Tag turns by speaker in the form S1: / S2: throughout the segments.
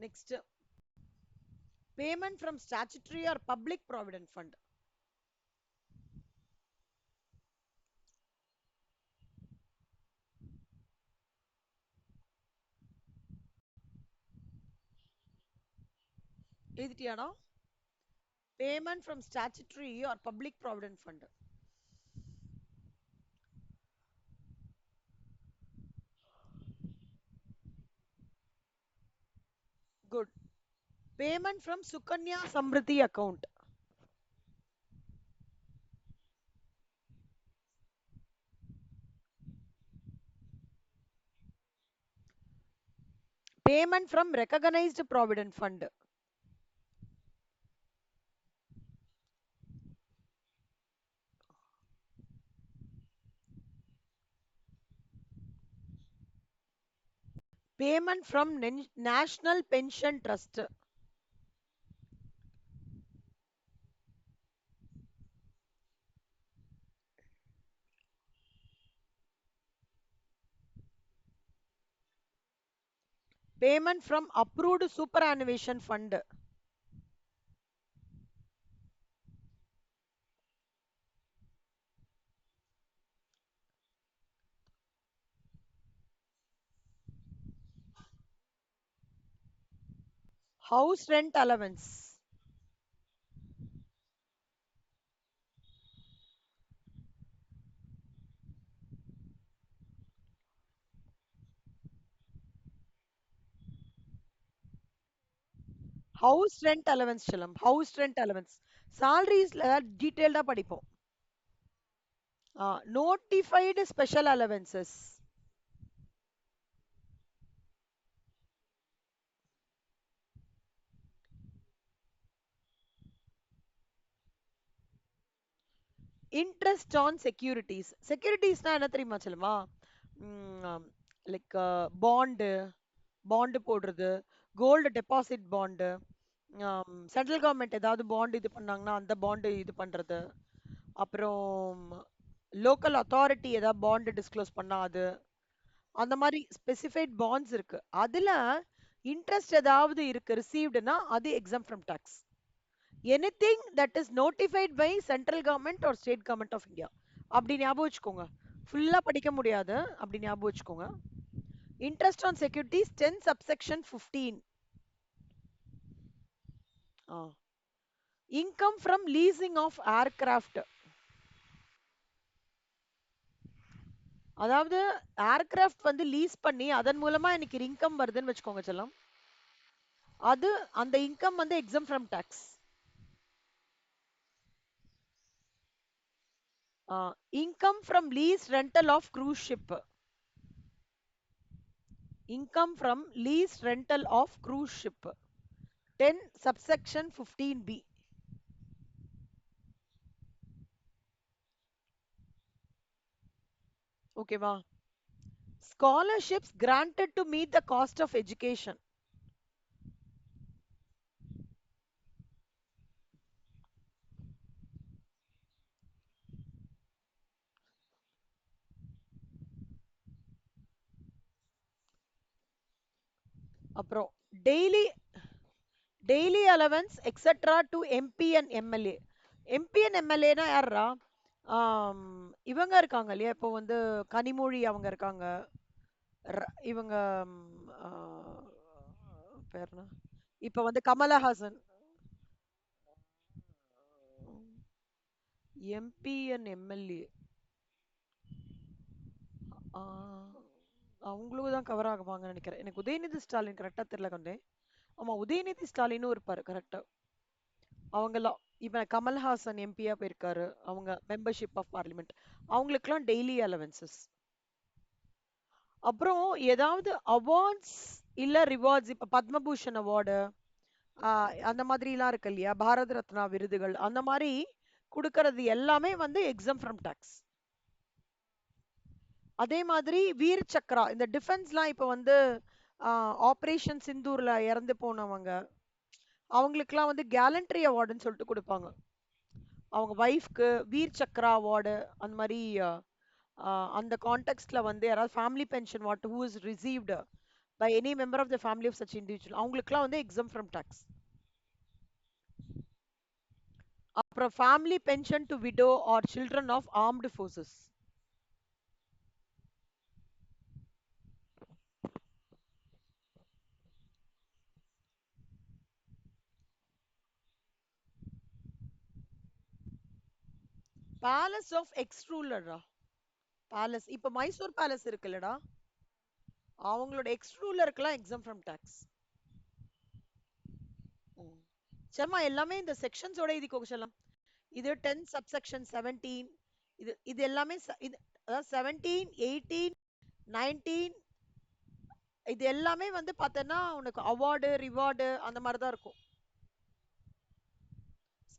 S1: Next, payment from statutory or public provident fund. எழுதிட்டியாடா? Payment from statutory or public provident fund. Good. Payment from Sukanya Samriddhi account. Payment from recognized provident fund. Payment from National Pension Trust. Payment from approved superannuation fund. House rent allowance. House rent allowance செல்லம். House rent allowance. Salaries detailed படிப்போம். Notified special allowances. Interest on securities. Securities என்ன தெரியுமா செல்லுமா? Like bond போடுறது, gold deposit bond, central government ஏதாவது bond இது பண்ணாங்கன்னா அந்த பாண்டு இது பண்றது, அப்புறம் லோக்கல் அத்தாரிட்டி ஏதாவது பாண்டு டிஸ்க்ளோஸ் பண்ணா அது, அந்த மாதிரி ஸ்பெசிஃபைட் பாண்ட்ஸ் இருக்கு. அதுல இன்ட்ரெஸ்ட் ஏதாவது இருக்கு ரிசீவ்டுனா அது exempt from tax. anything that is notified by central government or state government of India. அப்படி ஞாபகம் வச்சுக்கோங்க. ஃபுல்லா படிக்க முடியாது. அப்படி ஞாபகம் வச்சுக்கோங்க. Interest on securities 10 subsection 15. Income from leasing of aircraft. அதாவது ஏர்கிராஃப்ட் வந்து லீஸ் பண்ணி அதன் மூலமா எனக்கு இன்கம் வருதுன்னு வச்சுக்கோங்க செல்லம். அது அந்த இன்கம் வந்து exempt from tax. Income from lease rental of cruise ship. Income from lease rental of cruise ship. 10 subsection 15b. Okay va? Scholarships granted to meet the cost of education. அப்புறம் daily allowance etc to MP and MLA. MP and MLA னா யாரா? இவங்க இருக்காங்க இல்லையா, இப்போ வந்து கனிமொழி அவங்க இருக்காங்க, இவங்க பேர் என்ன, இப்போ வந்து கமலஹாசன். MP and MLA அவங்களுக்கு தான் கவர் ஆகுவாங்கன்னு நினைக்கிறேன். எனக்கு உதயநிதி ஸ்டாலின் கரெக்டா தெரியல கண்டே. ஆமா, உதயநிதி ஸ்டாலினும் இருப்பாரு கரெக்டா. அவங்கெல்லாம் இவன் கமல்ஹாசன் எம்பியா போயிருக்காரு, அவங்க மெம்பர்ஷிப் ஆஃப் பார்லிமெண்ட், அவங்களுக்குலாம் டெய்லி அலவன்சஸ். அப்புறம் ஏதாவது அவார்ட்ஸ் இல்ல ரிவார்ட்ஸ், இப்ப பத்மபூஷன் அவார்டு அந்த மாதிரிலாம் இருக்கு இல்லையா, பாரத ரத்னா விருதுகள், அந்த மாதிரி கொடுக்கறது எல்லாமே வந்து எக்ஸாம் ஃப்ரம் டாக்ஸ். அதே மாதிரி வீர் சக்ரா, இந்த டிஃபென்ஸ்லாம் இப்ப வந்து ஆபரேஷன் சிந்தூர்ல இறந்து போனவங்க, அவங்களுக்குலாம் வந்து கேலண்ட்ரி அவார்டுன்னு சொல்லிட்டு கொடுப்பாங்க. அவங்க ஒய்ஃப்க்கு வீர் சக்ரா அவார்டு அந்த மாதிரி அந்த கான்டெக்ட்ல வந்து யாராவது family pension what who is received by any member of the family of such individual, அவங்களுக்குலாம் வந்து exempt from tax. அப்புறம் family pension to widow or children of armed forces. Palace of ex ரூலரா? Palace இப்ப Mysore palace இருக்குல்லடா, அவங்களோட ex ரூலருக்குலாம் exempt from tax. சரிம்மா, எல்லாமே இந்த செக்ஷன்ஸோட இதுக்கு சொல்லலாம். இது 10 சப்செக்ஷன் 17, இது இது எல்லாமே இது அதாவது 17 18 19, இது எல்லாமே வந்து பார்த்தேன்னா உனக்கு அவார்டு ரிவார்டு அந்த மாதிரி தான் இருக்கும்.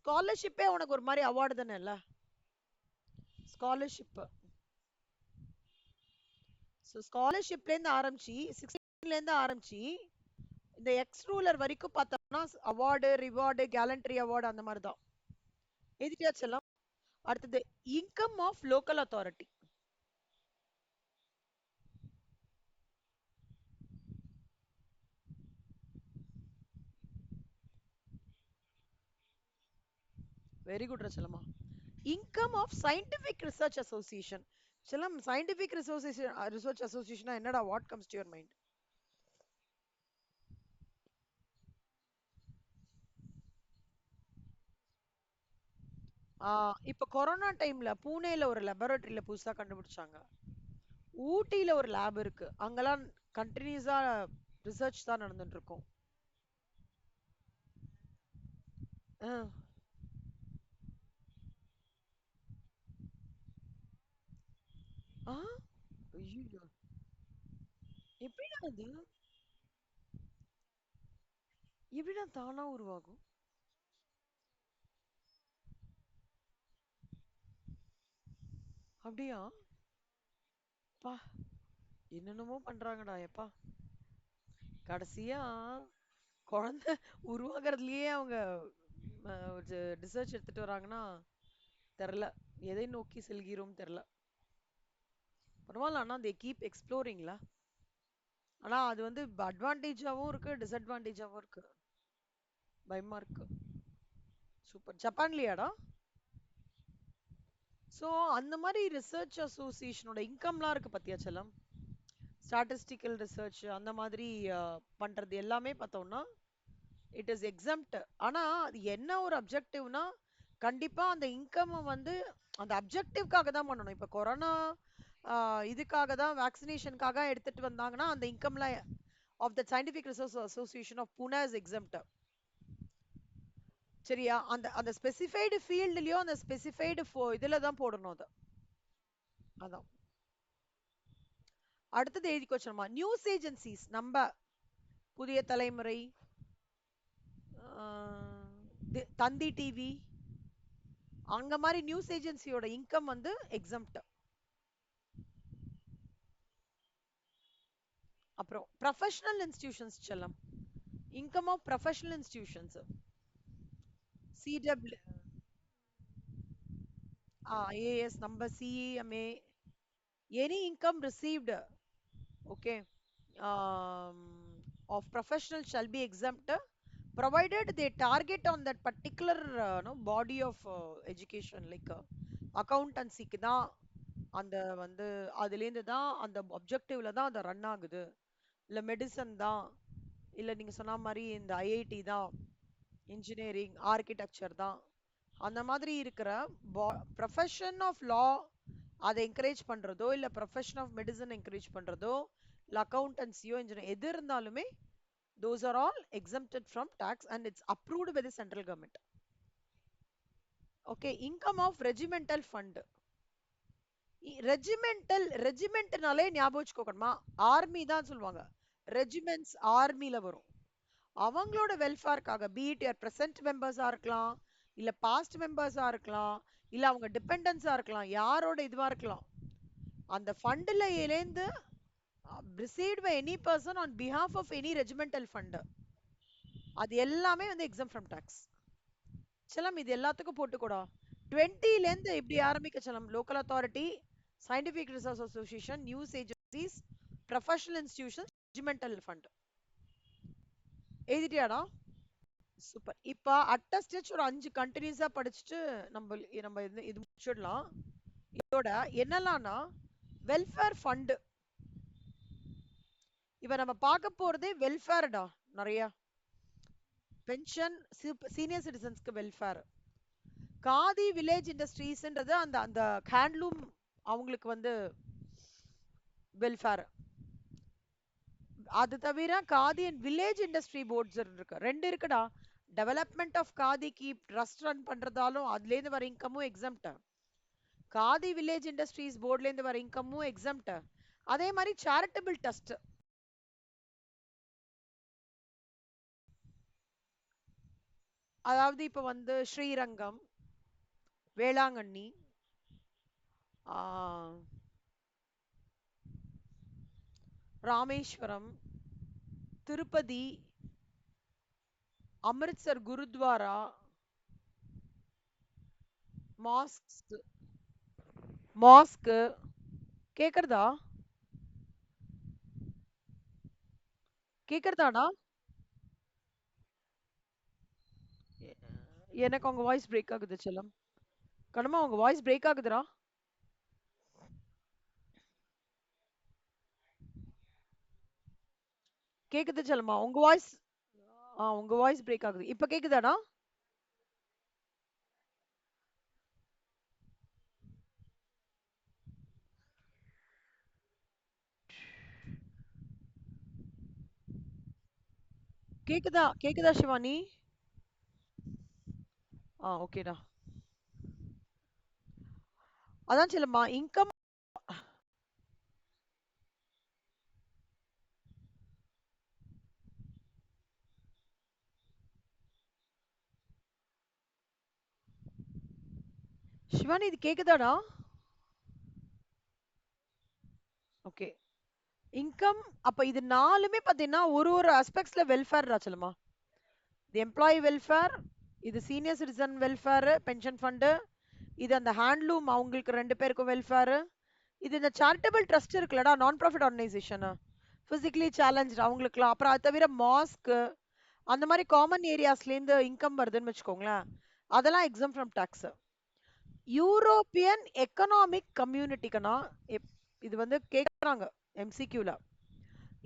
S1: ஸ்காலர்ஷிப்பே உனக்கு ஒரு மாதிரி அவார்டு தானே இல்ல? ஸ்காலர்ஷிப், ஸோ ஸ்காலர்ஷிப்லேருந்து ஆரம்பிச்சு 16லேருந்து ஆரம்பிச்சு இந்த எக்ஸ் ரூலர் வரைக்கும் பார்த்தோம்னா அவார்டு ரிவார்டு கேலண்ட்ரி அவார்டு அந்த மாதிரி தான். எழுதிட்டாச்செல்லாம். அடுத்தது income of local authority. Very good ரச்சலமா. Income of scientific research association. செல்லம், சயின்டிபிக் ரிசர்ச் அசோசியேஷனா என்னடா? What comes to your mind? இப்ப கொரோனா டைம்ல பூனேல ஒரு லெபரட்டரியில புதுசா கண்டுபிடிச்சாங்க. ஊட்டியில ஒரு லேப் இருக்கு, அங்கெல்லாம் கண்டினியூஸா ரிசர்ச் தான் நடந்துட்டு இருக்கும். எப்படிடா அது? எப்படிடா தானா உருவாகும்? அப்படியா? பா, என்னென்னமோ பண்றாங்கடா எப்பா. கடைசியா குழந்தை உருவாகிறதுலயே அவங்க ரிசர்ச் எடுத்துட்டு வராங்கன்னா தெரில, எதை நோக்கி செல்கிறோம் தெரில. பரவாயில்ல, ஆனா தே கீப் எக்ஸ்ப்ளோரிங்ல. ஆனா அது வந்து அட்வான்டேஜாவும் இருக்கு டிஸ்அட்வான்டேஜாவும் இருக்கு. பயமா இருக்கு. சூப்பர். ஜப்பான்லயாடா? ஸோ அந்த மாதிரி ரிசர்ச் அசோசியேஷனோட இன்கம்லாம் இருக்கு பத்தியா செல்லம்? ஸ்டாட்டிஸ்டிக்கல் ரிசர்ச் அந்த மாதிரி பண்றது எல்லாமே பார்த்தோம்னா இட் இஸ் எக்ஸம்ட். ஆனா அது என்ன ஒரு அப்ஜெக்டிவ்னா, கண்டிப்பா அந்த இன்கம் வந்து அந்த அப்ஜெக்டிவ்காக தான் பண்ணணும். இப்ப கொரோனா இதுக்காக தான் வேக்சினேஷனுக்காக எடுத்துட்டு வந்தாங்கன்னா அந்த இன்கம்ல of the scientific research association of Pune is exempt. சரியா? அந்த அந்த ஸ்பெசிஃபைடு ஃபீல்டுலயோ அந்த ஸ்பெசிஃபைடு இதுல தான் போடணும் அது. அதான். அடுத்தது எழுதிக்கோ சொன்னோமா, நியூஸ் ஏஜென்சிஸ். நம்ம புதிய தலைமுறை, தந்தி டிவி, அங்க மாதிரி நியூஸ் ஏஜென்சியோட இன்கம் வந்து எக்ஸம்ட். அப்புறம் ப்ரொஃபஷனல் இன்ஸ்டிடியூஷன்ஸ் செல்லம், income of professional institutions. CW, AS, நம்ம CMA, any income received, okay, of professional shall be exempt provided they target on that particular no body of education like accountancy க்கு தான் அந்த வந்து அதுலேருந்து தான் அந்த அப்ஜெக்டிவ்ல தான் அது ரன் ஆகுது, இல்ல மெடிசன் தான், இல்ல நீங்க சொன்ன மாதிரி இந்த ஐஐடி தான், இன்ஜினியரிங் ஆர்கிடெக்சர் தான், அந்த மாதிரி இருக்கிற ப்ரொஃபஷன் ஆஃப் லா அதை என்கரேஜ் பண்றதோ இல்ல ப்ரொஃபஷன் ஆஃப் மெடிசன் என்கரேஜ் பண்றதோ இல்ல அக்கௌண்டன்சியோ இன்ஜினியர் எது இருந்தாலுமே those are all exempted from tax and it's approved by the central government. Okay, income of regimental fund. ரெஜிமெண்ட்னாலே ஞாபகம் வச்சுக்கோக்கணுமா, ஆர்மி தான் சொல்லுவாங்க. ரெஜிமெண்ட்ஸ் ஆர்மில வரும். அவங்களோட வெல்ஃபேர்க்காக பீட் பிரசன்ட் மெம்பர்ஸா இருக்கலாம், இல்ல பாஸ்ட் மெம்பர்ஸா இருக்கலாம், இல்ல அவங்க டிபெண்டன்ஸா இருக்கலாம், யாரோட இதுவா இருக்கலாம், அந்த ஃபண்ட்ல இருந்து received by any person on behalf of any regimental fund, அது எல்லாமே வந்து exempt from tax. செல்லம், இது எல்லாத்துக்கும் போட்டுக்கூடா. 20ல இருந்து இப்படி ஆரம்பிக்க செல்லம். Local authority, scientific research association, news agencies, professional institution, regimental fund. எழுதிட்டியாடா? சூப்பர். இப்ப அட்டஸ்டேஜ் ஒரு 5 கண்டினியூஸா படிச்சுட்டு நம்ம இது முடிச்சிடலாம். இதோட என்னலாம்னா வெல்ஃபேர் ஃபண்ட். இப்ப நம்ம பார்க்க போறதே வெல்ஃபேர்டா. நிறைய பென்ஷன், சீனியர் சிட்டிசன்ஸ்க்கு வெல்ஃபேர். காதி வில்லேஜ் இண்டஸ்ட்ரீஸ்ன்றது அந்த அந்த ஹேண்ட்லூம் அவங்களுக்கு வந்து வெல்ஃபேர். அது தவிர khadi and village industry boards இருக்கு, ரெண்டு இருக்குடா. டெவலப்மெண்ட் ஆஃப் காதிக்கு ட்ரஸ்ட் ரன் பண்றதாலும் அதுலேருந்து வர இன்கமும் எக்ஸம்ட். காதி வில்லேஜ் இண்டஸ்ட்ரீஸ் போர்ட்லேருந்து வர இன்கமும் எக்ஸம்ட். அதே மாதிரி சேரிட்டபிள் ட்ரஸ்ட். அதாவது இப்ப வந்து ஸ்ரீரங்கம், வேளாங்கண்ணி, ராமேஸ்வரம், திருப்பதி, அமிர்த்சர் குருத்வாரா, மாஸ்க் கேக்குறதா? கேக்குறதாடா? எனக்கு உங்க வாய்ஸ் பிரேக் ஆகுது செல்லம். கண்ணம்மா உங்க வாய்ஸ் பிரேக் ஆகுதுடா. கேக்குது செல்லம்மா உங்க வாய்ஸ். உங்க வாய்ஸ் பிரேக் ஆகுது. இப்ப கேக்குதாடா? கேக்குதா? கேக்குதா சிவானி? ஓகேடா. அதான் செல்லம்மா இன்கம். சிவானி இது கேக்குதாடா? ஓகே. இன்கம். அப்ப இது நாலுமே பாத்தீங்கன்னா ஒரு ஒரு ஆஸ்பெக்ட்ஸ்ல வெல்ஃபேர் செல்லம்மா. இது எம்ப்ளாயி வெல்ஃபேர், இது senior citizen welfare pension fund, இது அந்த ஹேண்ட்லூம் அவங்களுக்கு ரெண்டு பேருக்கும் வெல்ஃபேர், இது இந்த சேரிட்டபிள் ட்ரஸ்ட் இருக்குல்லடா, நான் ப்ராஃபிட் ஆர்கனைசேஷன், பிசிக்கலி சேலஞ்ச் அவங்களுக்குலாம். அப்புறம் அது தவிர மாஸ்க், அந்த மாதிரி காமன் ஏரியாஸ்லேருந்து இன்கம் வருதுன்னு வச்சுக்கோங்களேன், அதெல்லாம் exempt from tax. European economic கம்யூனிட்டிக்குனா இது வந்து கேட்குறாங்க எம்சிக்யூல.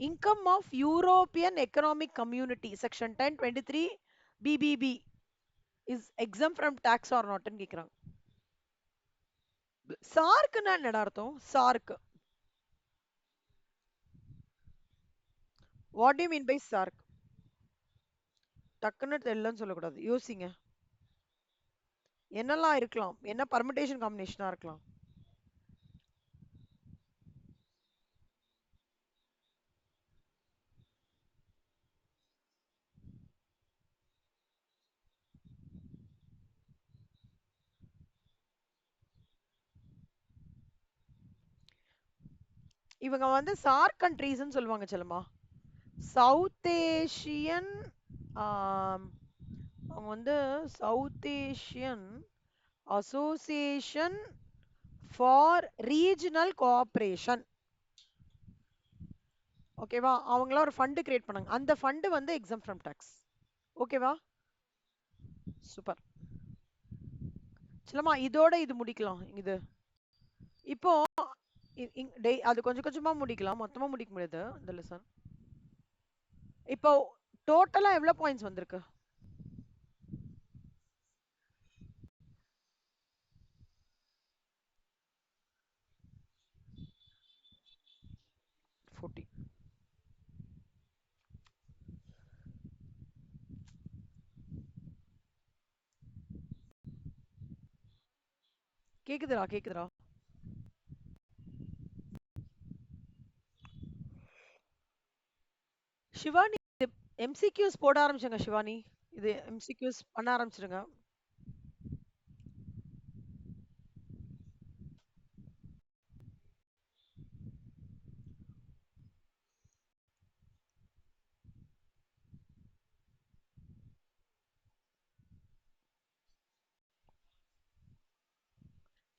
S1: Income of European economic community section 1023 BBB is exempt from tax or நாட்னு கேட்குறாங்க. சார்க்குன்னா என்னடா அர்த்தம்? SAARC. What do you mean by SAARC? டக்குன்னு தெரியலன்னு சொல்லக்கூடாது, யோசிங்க. என்னெல்லாம் இருக்கலாம்? என்ன பர்முடேஷன் காம்பினேஷனா இருக்கலாம்? இவங்க வந்து சார்க் கண்ட்ரீஸ்ன்னு சொல்லுவாங்க செல்லம்மா. சவுத் ஏஷியன், அவங்க வந்து south Asian association for regional cooperation. ஓகேவா? அவங்களாம் ஒரு ஃபண்ட் கிரியேட் பண்ணாங்க, அந்த ஃபண்ட் வந்து எக்ஸம் ஃப்ரம் டாக்ஸ். ஓகேவா? சூப்பர் செல்லம்மா. இதோட இது முடிக்கலாம். இது இப்போ அது கொஞ்சம் கொஞ்சமா முடிக்கலாம், மொத்தமா முடிக்க முடியாது இந்த லெசன். இப்போ டோட்டலா எவ்வளவு பாயிண்ட்ஸ் வந்திருக்கு? 40. கேக்குதுடா, கேக்குதுடா. சிவானி எம்சிக்யூஸ் போட ஆரம்பிச்சுங்க சிவானி. இது எம்சிக்யூஸ் பண்ண ஆரம்பிச்சிருங்க.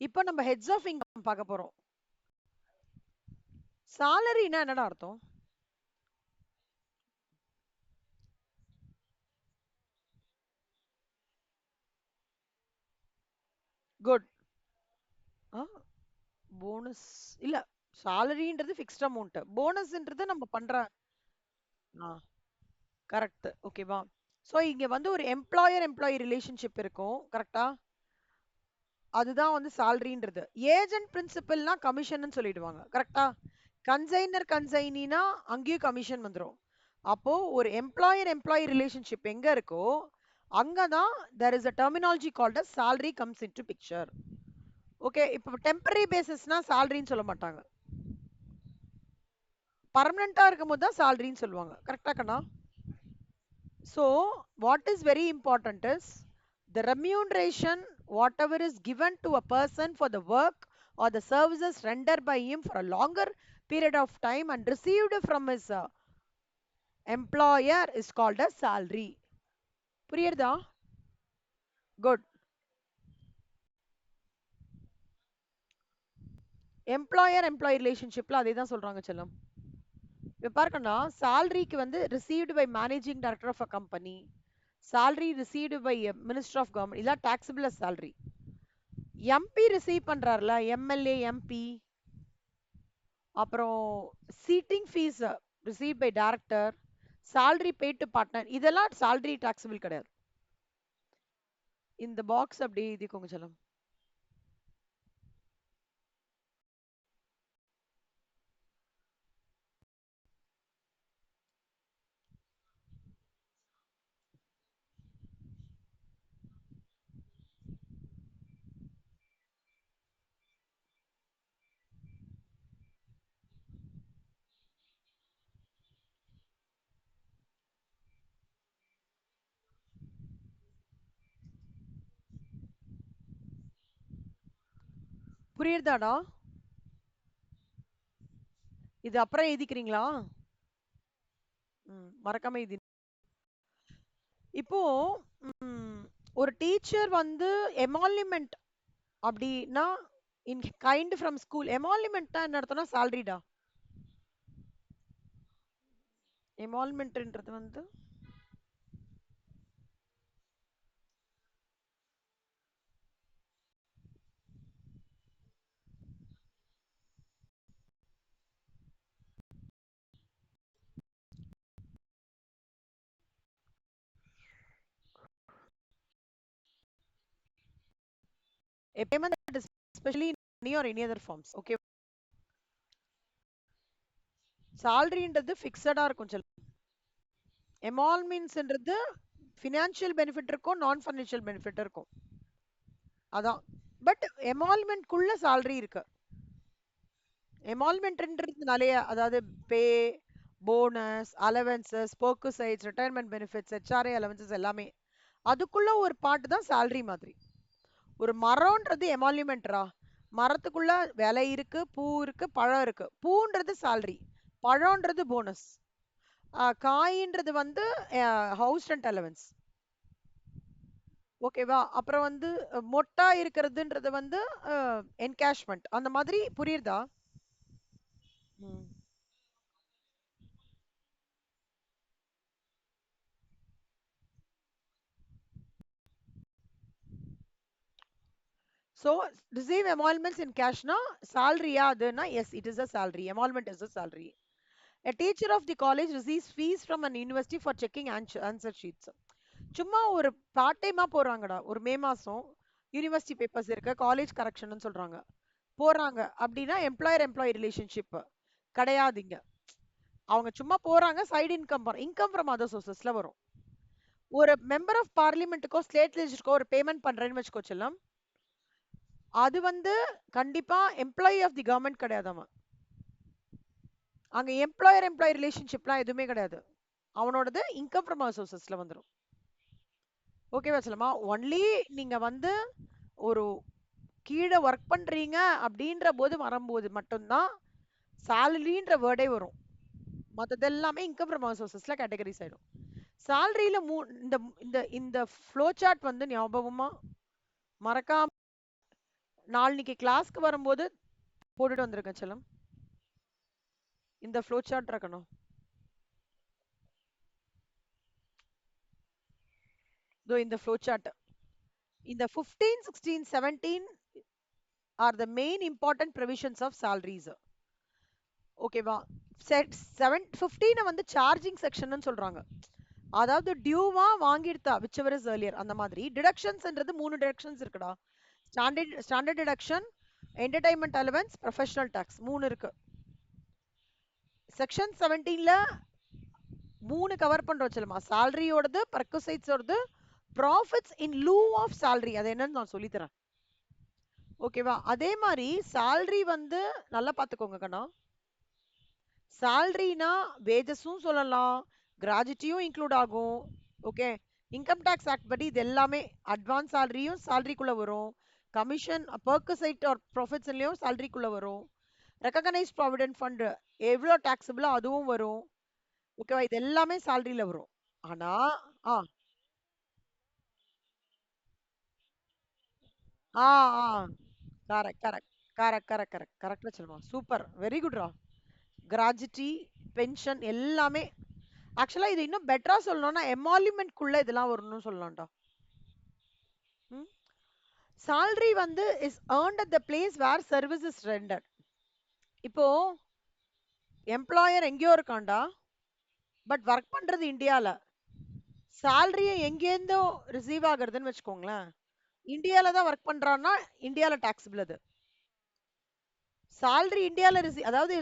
S1: இப்போ நம்ம ஹெட்ஸ் ஆஃப் இன்கம் பார்க்க போறோம். சாலரினா என்னடா அர்த்தம்? குட். ஆ போனஸ் இல்ல. சாலரின்றது ஃபிக்ஸ்ட் அமௌண்ட். போனஸ்ன்றது நம்ம பண்ற ஆ கரெக்ட். ஓகேவா? சோ இங்க வந்து ஒரு எம்ப்ளாயர் எம்ப்ளாயி ரிலேஷன்ஷிப் இருக்கும். கரெக்ட்டா? அதுதான் வந்து சாலரின்றது. ஏஜென்ட் பிரின்சிபல்னா கமிஷன்னு சொல்லிடுவாங்க. கரெக்ட்டா? கன்சைனர் கன்சைனினா அங்கேயும் கமிஷன் வந்துரும். அப்போ ஒரு எம்ப்ளாயர் எம்ப்ளாயி ரிலேஷன்ஷிப் எங்க இருக்கோ, அங்க தான் there is a terminology called as salary comes into picture. Okay. இப்போ டெம்பரரி பேசிஸ்னா சாலரின்னு சொல்ல மாட்டாங்க. பர்மனெண்டா இருக்கும்போது தான் சாலரின்னு சொல்லுவாங்க. கரெக்ட்டா கண்ணா? So, what is very important is the remuneration, whatever is given to a person for the work or the services rendered by him for a longer period of time and received from his employer is called as salary. புரியுதா? Good. Employer employee ரிலேஷன்ஷிப்ல அதே தான் சொல்றாங்க செல்லம். இப்ப பாருக்கண்ணா, சாலரிக்கு வந்து received by managing director of a company, salary received by a minister of government இதான் taxable as salary. MP receive பண்றாருல, எம்எல்ஏ எம்பி, அப்புறம் sitting fees receive by director, salary paid to partner, இதெல்லாம் salary taxable கிடையாது. இந்த box அப்படியே எழுதிக்கோங்க செல்லம். புரியுதாடா? இது அப்புறம் எழுதிக்கிறீங்களா? மறக்காம எழுதி. இப்போ ஒரு டீச்சர் வந்து எமாலிமெண்ட் அப்படின்னா இன் கைண்ட் ஃப்ரம் ஸ்கூல், எமாலிமெண்ட்னா என்ன அர்த்தம்னா சாலரிடா. எமால்மெண்ட்ன்றது வந்து a payment that is especially in money or any other forms. Okay. சாலரின்றது ஃபிக்ஸடா இருக்கும் செல்லம். எமால்மெண்ட்ஸ்ன்றது ஃபினான்ஷியல் பெனிஃபிட் இருக்கும், நான் ஃபினான்ஷியல் பெனிஃபிட் இருக்கும். அதான். பட் எமால்மெண்ட்குள்ள salary இருக்கு. எமால்மெண்ட்ன்றதுனாலே அதாவது pay, bonus, allowances, perquisites, retirement benefits, HRA allowances எல்லாமே அதுக்குள்ள ஒரு பார்ட் தான் salary மாதிரி. ஒரு மரம்ன்றது எமால்மெண்ட்ரா. மரத்துக்குள்ள விலை இருக்கு, பூ இருக்கு, பழம் இருக்கு. பூன்றது salary, பழம்ன்றது போனஸ், காயின்றது வந்து ஹவுஸ் ரெண்ட் அலவன்ஸ். ஓகேவா? அப்புறம் வந்து மொட்டா இருக்கிறதுன்றது வந்து என்கேஷ்மெண்ட். அந்த மாதிரி புரியுதா? ம். So receive emoluments in cash na salary aduna, yes it is a salary, emolument is a salary. A teacher of the college receives fees from an university for checking answer sheets. சும்மா ஒரு part டைமா போறாங்கடா, ஒரு மே மாசம் university papers இருக்கு, college correction சொல்றாங்க, போறாங்க அப்படின்னா employer employee relationship கிடையாதுங்க. அவங்க சும்மா போறாங்க, side income income from other சோர்சஸ்ல வரும். ஒரு மெம்பர் ஆஃப் பார்லிமெண்ட்டுக்கோ ஸ்டேட் லெஜிஸ்லருக்கோ ஒரு பேமெண்ட் பண்றேன்னு வச்சுக்கோ செல்லம், அது வந்து கண்டிப்பா எம்ப்ளாயி ஆஃப் தி கவர்மெண்ட் கிடையாதாமா. அங்க எம்ப்ளாயர் எம்ப்ளாயி ரிலேஷன்ஷிப்லாம் எதுவுமே கிடையாது. அவனோடது இன்கம் ஃப்ரம் அதர் சோர்சஸ்ல வந்துரும். ஓகேவா செல்லமா? ஒன்லி நீங்க வந்து ஒரு கீழே ஒர்க் பண்றீங்க அப்படின்ற போது வரும்போது மட்டும்தான் சேலரின்ற வேர்டே வரும். மற்றது எல்லாமே இன்கம் ஃப்ரம் அதர் சோர்சஸ்ல கேட்டகரிஸ் ஆயிடும். சேலரியில இந்த இந்த இந்த ஃப்ளோ சார்ட் வந்து ஞாபகமா மறக்காம நாளைக்கு கிளாஸ்க்கு வரும்போது போட்டுட்டு வந்திருக்கேன் செல்லம். இந்த ஃப்ளோ சார்ட் இருக்கணும். இதோ இந்த ஃப்ளோ சார்ட் இந்த 15, 16, 17 are the main important provisions of salaries. ஓகேவா? செட் 7 15 வந்து சார்ஜிங் செக்ஷன் சொல்றாங்க. அதாவது டியூவா வாங்கிடுதா whichever is earlier அந்த மாதிரி. டிடக்ஷன்ஸ்ன்றது மூணு டிடக்ஷன்ஸ் இருக்குடா. Standard deduction, entertainment allowance, professional tax மூணு இருக்கு. செக்ஷன் 17ல மூணு கவர் பண்றோம் சொல்லுமா. சேலரியோடது, பர்குசைட்ஸோடது, profits in lieu of salary. அது என்னன்னு நான் சொல்லி தரேன். ஓகேவா? அதே மாதிரி சேலரி வந்து நல்லா பாத்துக்கோங்க கண்ணா. சேலரினா வேஜஸும் சொல்லலாம், கிராஜுட்டியும் இன்க்ளூட் ஆகும். ஓகே, இன்கம் டேக்ஸ் ஆக்ட் படி இது எல்லாமே அட்வான்ஸ் சேலரியும் சேலரிக்குள்ள வரும். கமிஷன் பர்குசைட் ஆர் ப்ராஃபிட்ஸ்லயும் சேலரிக்குள்ள வரும். ரெகக்னைஸ் ப்ராவிடென்ட் ஃபண்ட் எவ்வளோ டாக்ஸபிளோ அதுவும் வரும். ஓகேவா? இது எல்லாமே சேலரியில வரும். ஆனா ஆ ஆ ஆ correct correct correct correct correct கரெக்டா சொல்லுமா. சூப்பர், வெரி குட்ரா. கிராஜுட்டி, பென்ஷன் எல்லாமே. ஆக்சுவலா இது இன்னும் பெட்டரா சொல்லணும்னா எமாலிமெண்ட்குள்ள இதெல்லாம் வரும்னு சொல்லலாம்டா. salary வந்து is earned at the place where service is rendered. இப்போ எம்ப்ளாயர் எங்கேயோ இருக்கான்டா, பட் ஒர்க் பண்றது இந்தியால. சேலரியை எங்கேருந்தோ ரிசீவ் ஆகுறதுன்னு வச்சுக்கோங்களேன். இந்தியால தான் ஒர்க் பண்றான்னா இந்தியால டாக்ஸபிள் அது. சேலரி இந்தியால ரிசீவ், அதாவது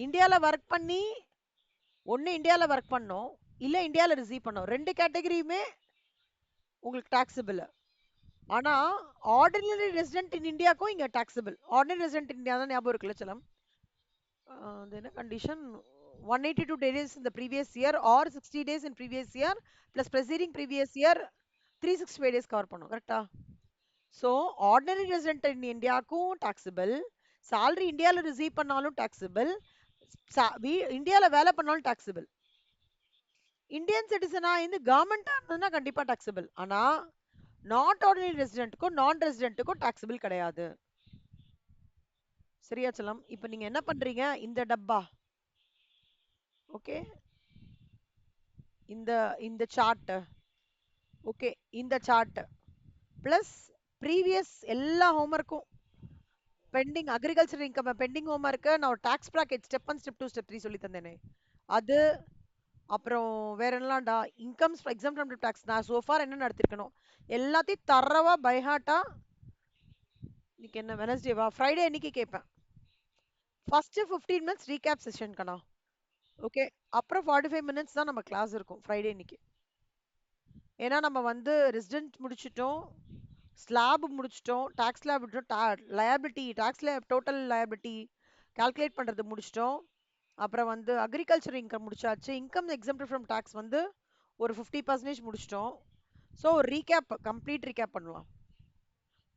S1: இந்தியால ஒர்க் பண்ணி ஒன்னு இந்தியால ஒர்க் பண்ணோம், இல்ல இந்தியால ரிசீவ் பண்ணோம். ரெண்டு கேட்டகரியுமே உங்களுக்கு டாக்ஸபிள். ஆனா ஆர்டினரி ரெசிடென்ட் இன் இந்தியாக்கும் இங்க டாக்ஸபிள். ஆர்டினரி ரெசிடென்ட் இந்தியா தான் ஞாபகம் இருக்குல்ல செல்லம். அது என்ன condition? 182 days in the previous year or 60 days in previous year plus preceding previous year 365 days cover பண்ணும். கரெக்டா? ஸோ ஆர்டினரி ரெசிடென்ட் இன் இந்தியாவுக்கும் டாக்ஸபிள், salary இந்தியாவில் ரிசீவ் பண்ணாலும் டாக்ஸபிள், இந்தியாவில் வேலை பண்ணாலும் டாக்ஸபிள். இந்தியன் சிட்டிசனா இருந்து கவர்மெண்டா இருந்ததுன்னா கண்டிப்பா டாக்ஸபிள். ஆனா நாட் ஆர்டினரி ரெசிடென்ட்டுக்கும் நான் ரெசிடென்ட்டுக்கும் டாக்ஸபிள் கிடையாது. சரியா செல்லம்? இப்போ நீங்க என்ன பண்றீங்க? இந்த டப்பா, ஓகே, இந்த இந்த சார்ட், ஓகே, இந்த சார்ட் பிளஸ் ப்ரீவியஸ் எல்லா ஹோம்ஒர்க்கும் pending agriculture income pending homework நான் ஒரு tax bracket step 1 step 2 step 3 சொல்லி தந்தேனே அது. அப்புறம் வேற என்னலாம்டா, இன்கம்ஸ் எக்ஸாம் ஃப்ரம் டாக்ஸ் நான் சோஃபார் என்ன நடத்திருக்கணும் எல்லாத்தையும் தரவா பைஹார்ட்டா. இன்னைக்கு என்ன வெனஸ்டேவா, ஃப்ரைடே அன்னைக்கு கேட்பேன். ஃபர்ஸ்ட் 15 மினிட்ஸ் ரீகேப் செஷன் கண்ணா. ஓகே, அப்புறம் 45 மினிட்ஸ் தான் நம்ம கிளாஸ் இருக்கும் ஃப்ரைடே இன்னைக்கு. ஏன்னா நம்ம வந்து ரெசிடென்ட் முடிச்சிட்டோம், ஸ்லாப் முடிச்சிட்டோம், டாக்ஸ் ஸ்லாப் முடிச்சிட்டோம், liability tax total liability calculate பண்றது முடிச்சிட்டோம். அப்புறம் வந்து அக்ரிகல்ச்சர் இன்கம் முடிச்சாச்சு. இன்கம் எக்ஸம்ப்ட் ஃப்ரம் டாக்ஸ் வந்து ஒரு 50% முடிச்சிட்டோம். ஸோ ஒரு ரீகேப், கம்ப்ளீட் ரீகேப் பண்ணலாம்.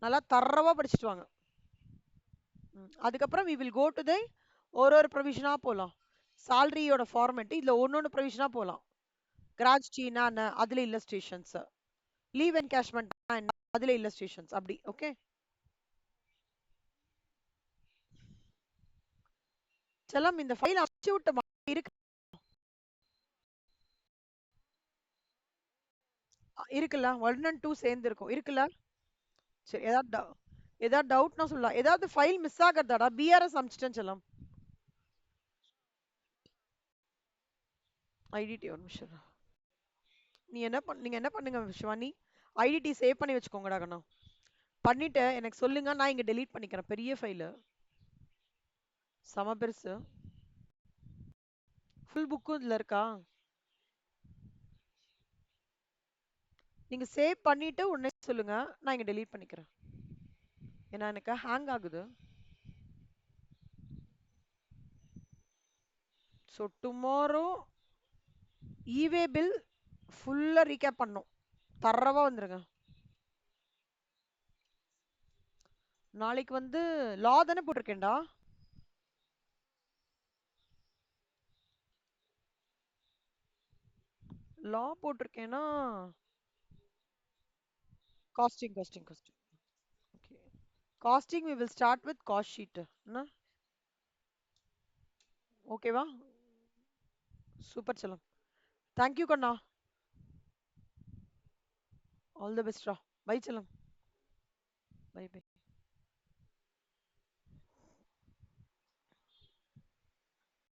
S1: நல்லா தரவா படிச்சுட்டு வாங்க. அதுக்கப்புறம் we will go to the ஒரு ப்ரொவிஷனா போகலாம். சேலரியோட ஃபார்மேட் இதுல ஒன்னொன்னு ப்ரொவிஷனா போகலாம். கிராஜுட்டினா அதுல இல்லஸ்ட்ரேஷன்ஸ், லீவ் என்கேஷ்மெண்ட் அதுல இல்லஸ்ட்ரேஷன்ஸ் அப்படி. ஓகே செல்லம், இந்த ஃபைல் அனுப்பிச்சு விட்ட மாதிரி இருக்கு. இருக்குல்ல, 1 and 2 சேர்ந்து இருக்கும் இருக்குல்ல. சரி, ஏதாவது டவுட்னா சொல்லலாம். ஏதாவது ஃபைல் மிஸ் ஆகிறதாடா? பிஆர்எஸ் அனுப்பிச்சிட்டேன்னு செல்லம். ஐடிடி ஒரு நிமிஷம். நீங்க என்ன பண்ணுங்க சிவானி, ஐடிடி சேவ் பண்ணி வச்சுக்கோங்கடா கண்ணா. பண்ணிட்டு எனக்கு சொல்லுங்க, நான் இங்க டெலீட் பண்ணிக்கிறேன். பெரிய ஃபைல், செம பெருசு. ஃபுல் புக்கும் இதுல இருக்கா? நீங்க சேவ் பண்ணிட்டு உடனே சொல்லுங்க, நான் இங்க டெலீட் பண்ணிக்கிறேன். ஏன்னா எனக்கு ஹேங் ஆகுது. ஸோ டுமாரோ ஈவே பில் ஃபுல்லா ரீகேப் பண்ணும். தரவா வந்துருங்க. நாளைக்கு வந்து லா தானே போட்டிருக்கேன்டா. லா போட்டிருக்கேன்னா costing. Okay, costing we will start with cost sheet. என்ன ஓகேவா? சூப்பர் செல்லம். தேங்க்யூ கண்ணா. ஆல் தி பெஸ்ட்ரா. பை செல்லம். Bye by.